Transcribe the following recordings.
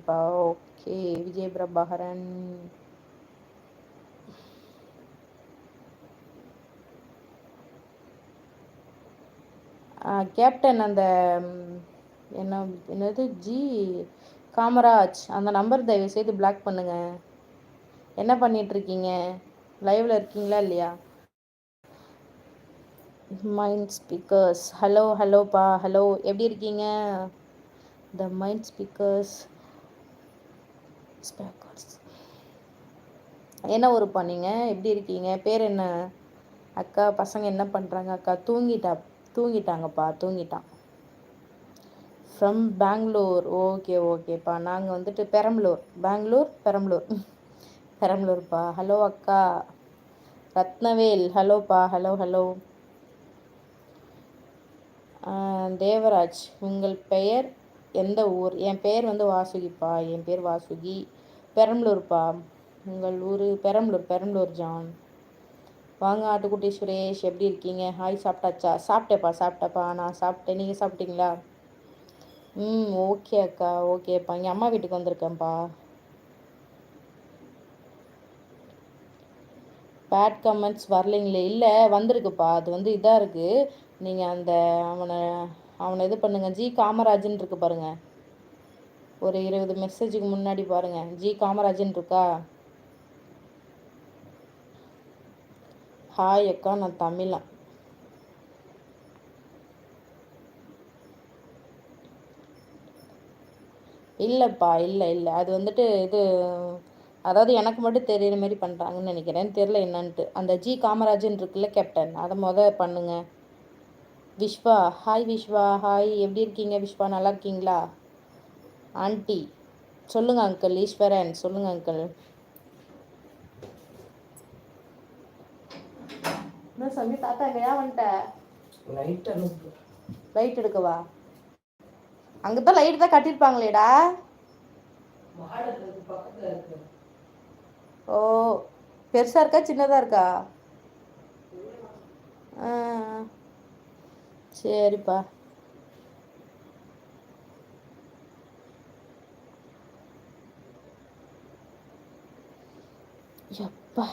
ஓகேப்பா. Okay Vijay Prabhakaran. Captain அந்த என்னது ஜி காமராஜ் அந்த நம்பர் தயவு செய்து பிளாக் பண்ணுங்க. என்ன பண்ணிட்டு இருக்கீங்க? லைவ்ல இருக்கீங்களா இல்லையா? மைண்ட் ஸ்பீக்கர்ஸ் ஹலோ ஹலோப்பா. ஹலோ எப்படி இருக்கீங்க? த மைண்ட் ஸ்பீக்கர்ஸ் என்ன ஊருப்பா நீங்கள்? எப்படி இருக்கீங்க? பேர் என்ன அக்கா? பசங்க என்ன பண்ணுறாங்க? அக்கா தூங்கிட்டாங்கப்பா. தூங்கிட்டான். ஃப்ரம் பெங்களூர். ஓகே ஓகேப்பா. நாங்கள் வந்துட்டு பெரம்பலூர். பெரம்பலூர்ப்பா. ஹலோ அக்கா. ரத்னவேல் ஹலோப்பா. Hello hello. தேவராஜ் உங்கள் பெயர் எந்த ஊர்? என் பேர் வந்து வாசுகிப்பா. என் பேர் வாசுகி. பெரம்பலூர்ப்பா. உங்கள் ஊர்? பெரம்பலூர் ஜான். வாங்க ஆட்டுக்குட்டி சுரேஷ், எப்படி இருக்கீங்க? ஹாய். சாப்பிட்டாச்சா? சாப்பிட்டேப்பா. நான் சாப்பிட்டேன். நீங்கள் சாப்பிட்டீங்களா? ஓகே அக்கா. ஓகேப்பா. இங்கே அம்மா வீட்டுக்கு வந்திருக்கேன்ப்பா. Bad comments வரலைங்களே. இல்லை வந்திருக்குப்பா. அது வந்து இதாக இருக்குது. நீங்கள் அவனை இது பண்ணுங்க. ஜி காமராஜன் இருக்கு பாருங்க. ஒரு 20 மெசேஜுக்கு முன்னாடி பாருங்க. ஜி காமராஜன் இருக்கா? ஹாய் அக்கா, நான் தமிழா. இல்லைப்பா. இல்லை அது வந்துட்டு இது அதாவது எனக்கு மட்டும் தெரியுற மாதிரி பண்ணுறாங்கன்னு நினைக்கிறேன். தெரில என்னன்ட்டு. அந்த ஜி காமராஜன் இருக்குல்ல கேப்டன், அதை பண்ணுங்க. விஸ்வா ஹாய். விஸ்வா ஹாய். எப்படி இருக்கீங்க விஸ்வா? நல்லா இருக்கீங்களா? ஆண்டி சொல்லுங்கள் அங்கிள். ஈஸ்வரன் சொல்லுங்கள் அங்கிள். என்ன சொல்லி தாத்தா ஏன் வந்துட்ட? லைட் எடுக்கவா? அங்கே தான் லைட் தான் கட்டியிருப்பாங்களேடா. ஓ பெருசாக இருக்கா சின்னதாக இருக்கா? சரிப்பா. எப்பா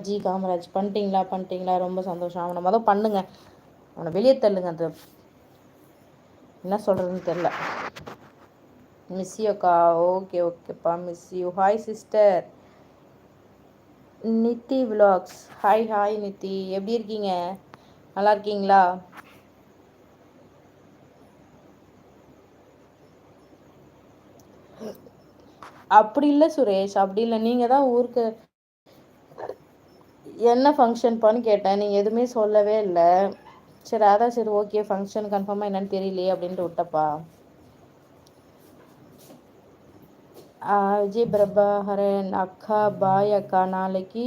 ஜி காமராஜ் பண்ணிட்டீங்களா? ரொம்ப சந்தோஷம். அவனை மொதல் பண்ணுங்க. அவனை வெளியே தள்ளுங்க. அது என்ன சொல்கிறதுன்னு தெரில. மிஸ் யூக்கா. ஓகேப்பா. Miss you. Hi sister NITI vlogs. Hi NITI. எப்படி இருக்கீங்க? நல்லா இருக்கீங்களா? அப்படி இல்லை சுரேஷ், அப்படி இல்லை. நீங்கள் தான் ஊருக்கு என்ன ஃபங்க்ஷன்ப்பான்னு கேட்டேன். நீங்கள் எதுவுமே சொல்லவே இல்லை. சரி ஓகே. ஃபங்க்ஷன் கன்ஃபார்மாக என்னன்னு தெரியலையே அப்படின்ட்டு விட்டப்பா. விஜய் பிரபாகரன் அக்கா பாய் அக்கா. நாளைக்கு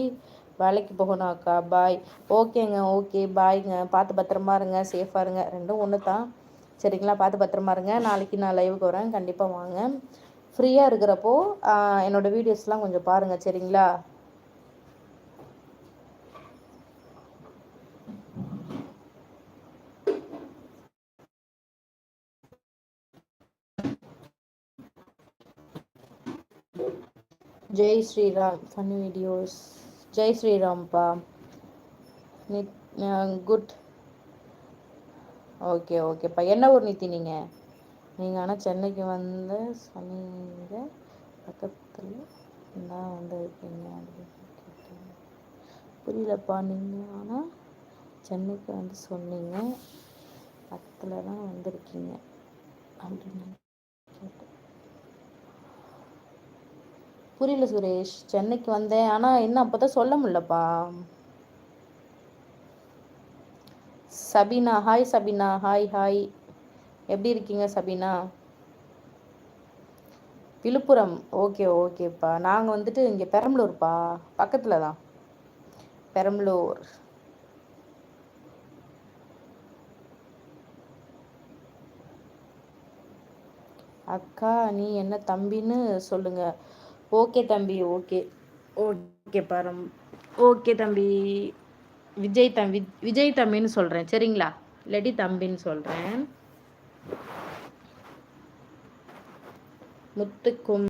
வேலைக்கு போகணும் அக்கா. பாய். ஓகேங்க. ஓகே பாய்ங்க. பார்த்து பத்திரமா இருங்க. சேஃபாக இருங்க. ரெண்டும் ஒன்று தான். சரிங்களா? பார்த்து பத்திரமா இருங்க. நாளைக்கு நான் லைவுக்கு வரேன். கண்டிப்பாக வாங்க. ஃப்ரீயாக இருக்கிறப்போ என்னோடய வீடியோஸ்லாம் கொஞ்சம் பாருங்கள். சரிங்களா? ஜெய் ஸ்ரீராம். Fun videos. ஜெய் ஸ்ரீராம்ப்பா. குட். ஓகேப்பா. என்ன ஊர் நித்தி நீங்கள் ஆனால் சென்னைக்கு வந்து சொன்னீங்க பக்கத்தில் தான் வந்திருக்கீங்க அப்படின்னு கேட்டேன். புரியலப்பா. நீங்கள் ஆனால் சென்னைக்கு வந்து சொன்னீங்க பக்கத்தில் தான் வந்திருக்கீங்க அப்படின்னு கேட்டேன். புரியல சுரேஷ். சென்னைக்கு வந்தேன் ஆனால் இன்னும் அப்போ தான் சொல்ல முடியலப்பா. சபீனா ஹாய். சபீனா ஹாய். எப்படி இருக்கீங்க சபீனா? விழுப்புரம். ஓகேப்பா. நாங்கள் வந்துட்டு இங்கே பெரம்பலூர்ப்பா. பக்கத்தில் தான். பெரம்பலூர். அக்கா நீ என்ன தம்பின்னு சொல்லுங்க. ஓகே தம்பி. ஓகேப்பா. ஓகே தம்பி. விஜய் தம்பின்னு சொல்கிறேன். சரிங்களா? இல்லாட்டி தம்பின்னு சொல்கிறேன். முத்துக்கும்